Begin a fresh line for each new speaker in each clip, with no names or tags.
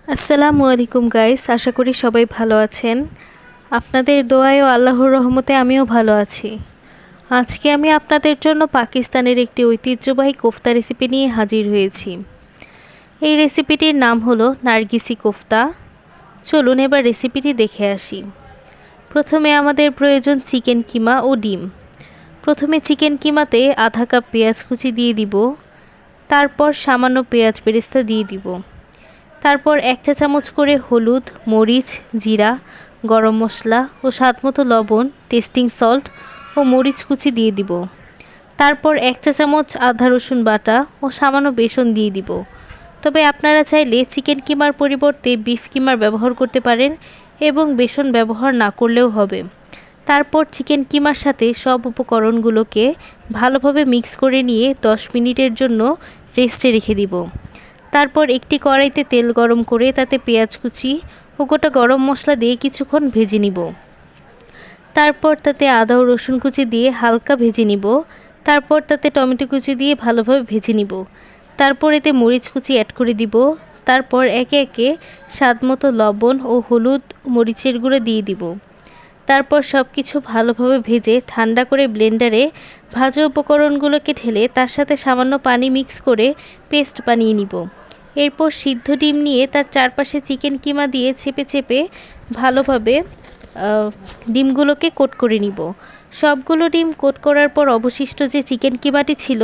আসসালামু আলাইকুম গাইস, আশা করি সবাই ভালো আছেন। আপনাদের দোয়ায় ও আল্লাহর রহমতে আমিও ভালো আছি। আজকে আমি আপনাদের জন্য পাকিস্তানের একটি ঐতিহ্যবাহী কোফতা রেসিপি নিয়ে হাজির হয়েছি। এই রেসিপিটির নাম হলো নারগিসি কোফতা। চলুন এবার রেসিপিটি দেখে আসি। প্রথমে আমাদের প্রয়োজন চিকেন কিমা ও ডিম। প্রথমে চিকেন কিমাতে আধা কাপ পেঁয়াজ কুচি দিয়ে দিব। তারপর সামান্য পেঁয়াজ বেরেস্তা দিয়ে দিব। তারপর 1 চা চামচ করে হলুদ, মরিচ, জিরা, গরম মশলা ও স্বাদমতো লবণ, টেস্টিং সল্ট ও মরিচ কুচি দিয়ে দিব। তারপর 1 চা চামচ আদা রসুন বাটা ও সামান্য বেসন দিয়ে দিব। তবে আপনারা চাইলে চিকেন কিমার পরিবর্তে বিফ কিমার ব্যবহার করতে পারেন এবং বেসন ব্যবহার না করলেও হবে। তারপর চিকেন কিমার সাথে সব উপকরণগুলোকে ভালোভাবে মিক্স করে নিয়ে 10 মিনিটের জন্য রেস্টে রেখে দিব। তারপর একটি কড়াইতে তেল গরম করে তাতে পেঁয়াজ কুচি ও গোটা গরম মশলা দিয়ে কিছুক্ষণ ভেজে নিব। তারপর তাতে আদা ও রসুন কুচি দিয়ে হালকা ভেজে নিব। তারপর তাতে টমেটো কুচি দিয়ে ভালোভাবে ভেজে নিব। তারপর এতে মরিচ কুচি অ্যাড করে দিব। তারপর একে একে স্বাদমতো লবণ ও হলুদ, মরিচের গুঁড়ো দিয়ে দিব। তারপর সব কিছু ভালোভাবে ভেজে ঠান্ডা করে ব্লেন্ডারে ভাজা উপকরণগুলোকে ঢেলে তার সাথে সামান্য পানি মিক্স করে পেস্ট বানিয়ে নিব। এরপর সিদ্ধ ডিম নিয়ে তার চারপাশে চিকেন কিমা দিয়ে চেপে চেপে ভালোভাবে ডিমগুলোকে কোট করে নিব। সবগুলো ডিম কোট করার পর অবশিষ্ট যে চিকেন কিমাটি ছিল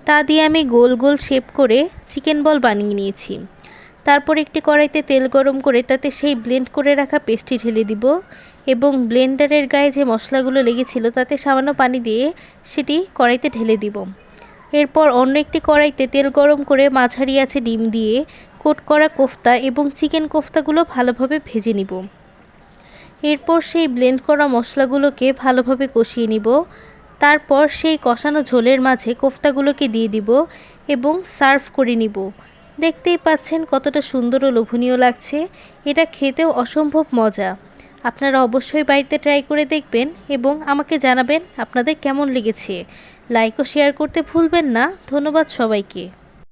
তা দিয়ে আমি গোল গোল শেপ করে চিকেন বল বানিয়ে নিয়েছি। তারপর একটি কড়াইতে তেল গরম করে তাতে সেই ব্লেন্ড করে রাখা পেস্টটি ঢেলে দিব এবং ব্লেন্ডারের গায়ে যে মশলাগুলো লেগেছিল তাতে সামান্য পানি দিয়ে সেটি কড়াইতে ঢেলে দিব। এরপর অন্য একটি কড়াইতে তেল গরম করে মাঝারি আঁচে ডিম দিয়ে কোট করা কোফতা এবং চিকেন কোফতাগুলো ভালোভাবে ভেজে নিব। এরপর সেই ব্লেন্ড করা মশলাগুলোকে ভালোভাবে কষিয়ে নিব। তারপর সেই কষানো ঝোলের মাঝে কোফতাগুলোকে দিয়ে দিব এবং সার্ভ করে নিব। দেখতেই পাচ্ছেন কতটা সুন্দর ও লোভনীয় লাগছে। এটা খেতেও অসম্ভব মজা। আপনারা অবশ্যই বাড়িতে ট্রাই করে দেখবেন এবং আমাকে জানাবেন আপনাদের কেমন লেগেছে। লাইক ও শেয়ার করতে ভুলবেন না। ধন্যবাদ সবাইকে।